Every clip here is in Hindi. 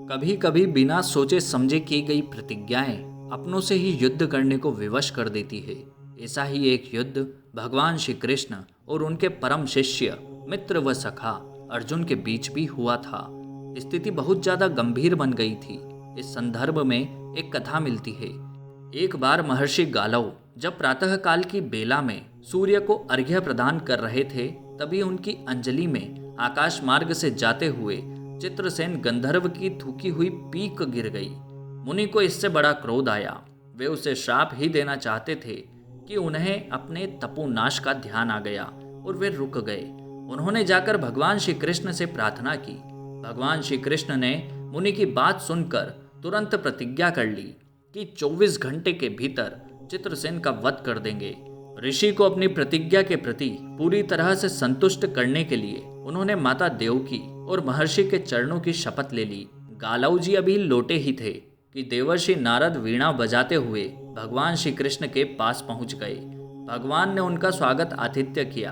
कभी कभी बिना सोचे समझे की गई प्रतिज्ञाएं अपनों से ही युद्ध करने को विवश कर देती है। ऐसा ही एक युद्ध भगवान श्री कृष्ण और उनके परम शिष्य मित्र व सखा अर्जुन के बीच भी हुआ था। स्थिति बहुत ज्यादा गंभीर बन गई थी। इस संदर्भ में एक कथा मिलती है। एक बार महर्षि गालव जब प्रातःकाल की बेला में सूर्य को अर्घ्य प्रदान कर रहे थे, तभी उनकी अंजलि में आकाश मार्ग से जाते हुए चित्रसेन गंधर्व की थूकी हुई पीक गिर गई। मुनि को इससे बड़ा क्रोध आया। वे उसे श्राप ही देना चाहते थे कि उन्हें अपने तपोनाश का ध्यान आ गया और वे रुक गए। उन्होंने जाकर भगवान श्री कृष्ण से प्रार्थना की। भगवान श्री कृष्ण ने मुनि की बात सुनकर तुरंत प्रतिज्ञा कर ली कि 24 घंटे के भीतर चित्रसेन का वध कर देंगे। ऋषि को अपनी प्रतिज्ञा के प्रति पूरी तरह से संतुष्ट करने के लिए उन्होंने माता देवकी और महर्षि के चरणों की शपथ ले ली। गालव जी अभी लौटे ही थे कि देवर्षि नारद वीणा बजाते हुए भगवान श्री कृष्ण के पास पहुंच गए। भगवान ने उनका स्वागत आतिथ्य किया।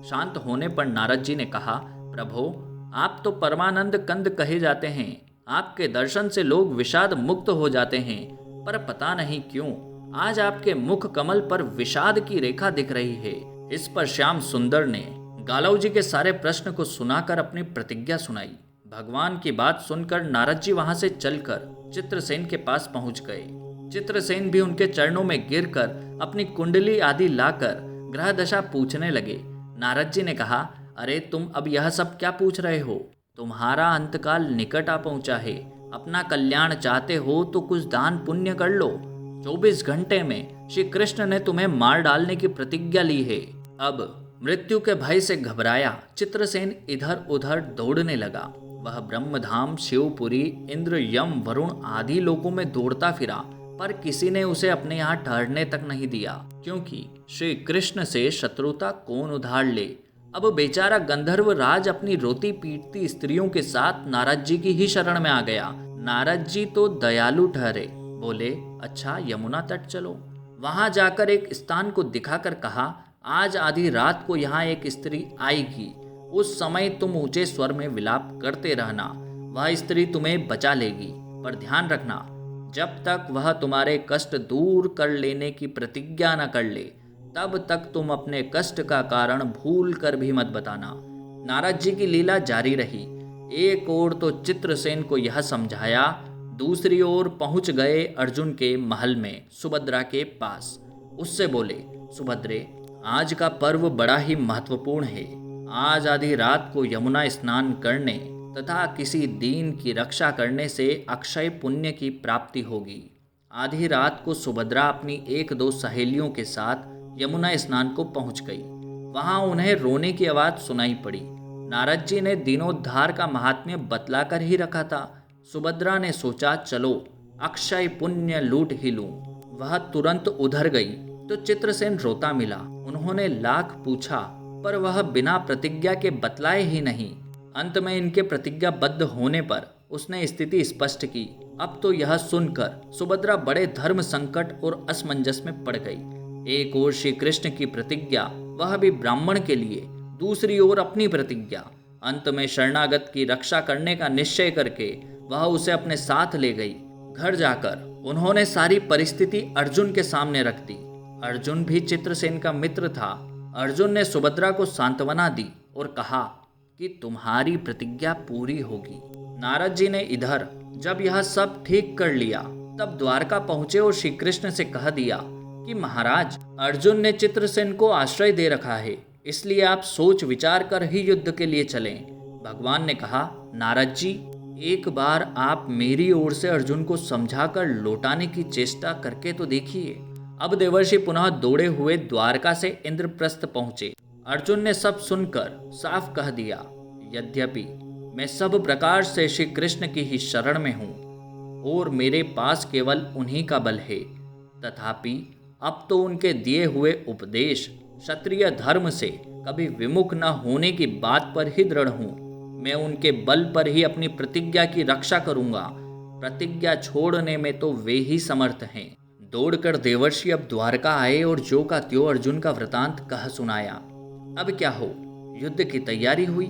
शांत होने पर नारद जी ने कहा, प्रभो, आप तो परमानंद कंद कहे जाते हैं। आपके दर्शन से लोग विषाद मुक्त हो जाते हैं, पर पता नहीं क्यों आज आपके मुख कमल पर विषाद की रेखा दिख रही है। इस पर श्याम सुंदर ने गालव जी के सारे प्रश्न को सुनाकर अपनी प्रतिज्ञा सुनाई। भगवान की बात सुनकर नारद जी वहां से चलकर चित्रसेन के पास पहुंच गए। चित्रसेन भी उनके चरणों में गिरकर अपनी कुंडली आदि लाकर ग्रह दशा पूछने लगे। नारद जी ने कहा, अरे तुम अब यह सब क्या पूछ रहे हो? तुम्हारा अंतकाल निकट आ पहुंचा है। अपना कल्याण चाहते हो तो कुछ दान पुण्य कर लो। 24 घंटे में श्री कृष्ण ने तुम्हें मार डालने की प्रतिज्ञा ली है। अब मृत्यु के भय से घबराया चित्रसेन इधर उधर दौड़ने लगा। वह ब्रह्मधाम, शिवपुरी, इंद्र, यम, वरुण आदि लोकों में दौड़ता फिरा, पर किसी ने उसे अपने यहाँ ठहरने तक नहीं दिया, क्योंकि श्री कृष्ण से शत्रुता कौन उधार ले। अब बेचारा गंधर्व राज अपनी रोती पीटती स्त्रियों के साथ नारद जी की ही शरण में आ गया। नारद जी तो दयालु ठहरे, बोले, अच्छा यमुना तट चलो। वहां जाकर एक स्थान को दिखाकर कहा, आज आधी रात को यहाँ एक स्त्री आएगी। उस समय तुम ऊंचे स्वर में विलाप करते रहना। वह स्त्री तुम्हें बचा लेगी, पर ध्यान रखना, जब तक वह तुम्हारे कष्ट दूर कर लेने की प्रतिज्ञा न कर ले, तब तक तुम अपने कष्ट का कारण भूल कर भी मत बताना। नारद जी की लीला जारी रही। एक ओर तो चित्रसेन को यह समझाया, दूसरी ओर पहुंच गए अर्जुन के महल में सुभद्रा के पास। उससे बोले, सुभद्रे, आज का पर्व बड़ा ही महत्वपूर्ण है। आज आधी रात को यमुना स्नान करने तथा किसी दीन की रक्षा करने से अक्षय पुण्य की प्राप्ति होगी। आधी रात को सुभद्रा अपनी 1-2 सहेलियों के साथ यमुना स्नान को पहुंच गई। वहां उन्हें रोने की आवाज सुनाई पड़ी। नारद जी ने दीनोद्धार का महात्म्य बतलाकर ही रखा था। सुभद्रा ने सोचा, चलो अक्षय पुण्य लूट ही लूं। वह तुरंत उधर गई तो चित्रसेन रोता मिला। उन्होंने लाख पूछा, पर वह बिना प्रतिज्ञा के बतलाए ही नहीं। अंत में इनके प्रतिज्ञाबद्ध होने पर उसने स्थिति स्पष्ट की। अब तो यह सुनकर सुभद्रा बड़े धर्म संकट और असमंजस में पड़ गई। एक ओर श्री कृष्ण की प्रतिज्ञा, वह भी ब्राह्मण के लिए, दूसरी ओर अपनी प्रतिज्ञा। अंत में शरणागत की रक्षा करने का निश्चय करके वह उसे अपने साथ ले गई। घर जाकर उन्होंने सारी परिस्थिति अर्जुन के सामने रख दी। अर्जुन भी चित्रसेन का मित्र था। अर्जुन ने सुभद्रा को सांत्वना दी और कहा कि तुम्हारी प्रतिज्ञा पूरी होगी। नारद जी ने इधर जब यह सब ठीक कर लिया, तब द्वारका पहुंचे और श्री कृष्ण से कह दिया कि महाराज, अर्जुन ने चित्रसेन को आश्रय दे रखा है, इसलिए आप सोच विचार कर ही युद्ध के लिए चलें। भगवान ने कहा, नारद जी, एक बार आप मेरी ओर से अर्जुन को समझाकर लौटाने की चेष्टा करके तो देखिए। अब देवर्षि पुनः दौड़े हुए द्वारका से इंद्रप्रस्थ पहुंचे। अर्जुन ने सब सुनकर साफ कह दिया, यद्यपि मैं सब प्रकार से श्री कृष्ण की ही शरण में हूँ और मेरे पास केवल उन्हीं का बल है, तथापि अब तो उनके दिए हुए उपदेश क्षत्रिय धर्म से कभी विमुख न होने की बात पर ही दृढ़ हूँ। मैं उनके बल पर ही अपनी प्रतिज्ञा की रक्षा करूंगा। प्रतिज्ञा छोड़ने में तो वे ही समर्थ हैं। दौड़कर देवर्षि अब द्वारका आए और जो का त्यों अर्जुन का वृतांत कह सुनाया। अब क्या हो, युद्ध की तैयारी हुई।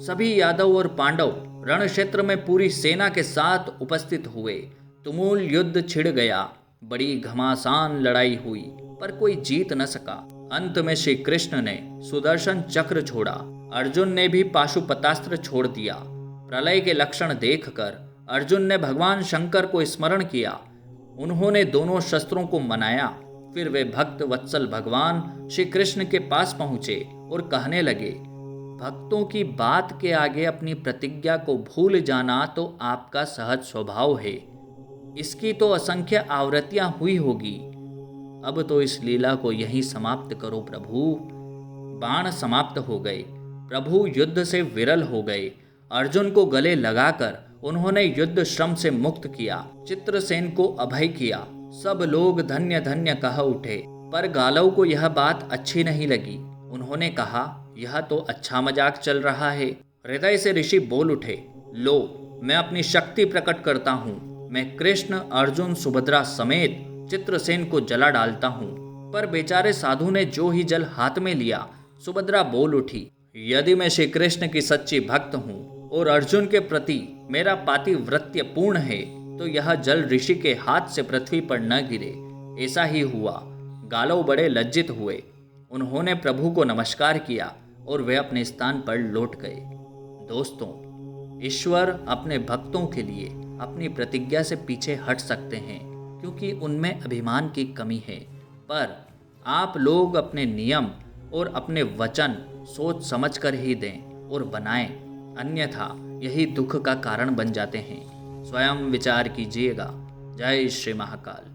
सभी यादव और पांडव रण क्षेत्र में पूरी सेना के साथ उपस्थित हुए। तुमुल युद्ध छिड़ गया। बड़ी घमासान लड़ाई हुई, पर कोई जीत न सका। अंत में श्री कृष्ण ने सुदर्शन चक्र छोड़ा। अर्जुन ने भी पाशुपतास्त्र छोड़ दिया। प्रलय के लक्षण देखकर अर्जुन ने भगवान शंकर को स्मरण किया। उन्होंने दोनों शस्त्रों को मनाया। फिर वे भक्त वत्सल भगवान श्री कृष्ण के पास पहुंचे और कहने लगे, भक्तों की बात के आगे अपनी प्रतिज्ञा को भूल जाना तो आपका सहज स्वभाव है। इसकी तो असंख्य आवृत्तियां हुई होगी। अब तो इस लीला को यहीं समाप्त करो प्रभु। बाण समाप्त हो गए। प्रभु युद्ध से विरल हो गए। अर्जुन को गले लगाकर उन्होंने युद्ध श्रम से मुक्त किया। चित्रसेन को अभय किया। सब लोग धन्य धन्य कह उठे। पर गालव को यह बात अच्छी नहीं लगी। उन्होंने कहा, यह तो अच्छा मजाक चल रहा है। हृदय से ऋषि बोल उठे, लो मैं अपनी शक्ति प्रकट करता हूँ। मैं कृष्ण, अर्जुन, सुभद्रा समेत चित्रसेन को जला डालता हूँ। पर बेचारे साधु ने जो ही जल हाथ में लिया। सुभद्रा बोल उठी, यदि मैं श्री कृष्ण की सच्ची भक्त हूँ और अर्जुन के प्रति मेरा पातिव्रत्य पूर्ण है तो यह जल ऋषि के हाथ से पृथ्वी पर न गिरे। ऐसा ही हुआ। गालव बड़े लज्जित हुए। उन्होंने प्रभु को नमस्कार किया और वे अपने स्थान पर लौट गए। दोस्तों, ईश्वर अपने भक्तों के लिए अपनी प्रतिज्ञा से पीछे हट सकते हैं क्योंकि उनमें अभिमान की कमी है। पर आप लोग अपने नियम और अपने वचन सोच समझ कर ही दें और बनाएं, अन्यथा यही दुख का कारण बन जाते हैं। स्वयं विचार कीजिएगा। जय श्री महाकाल।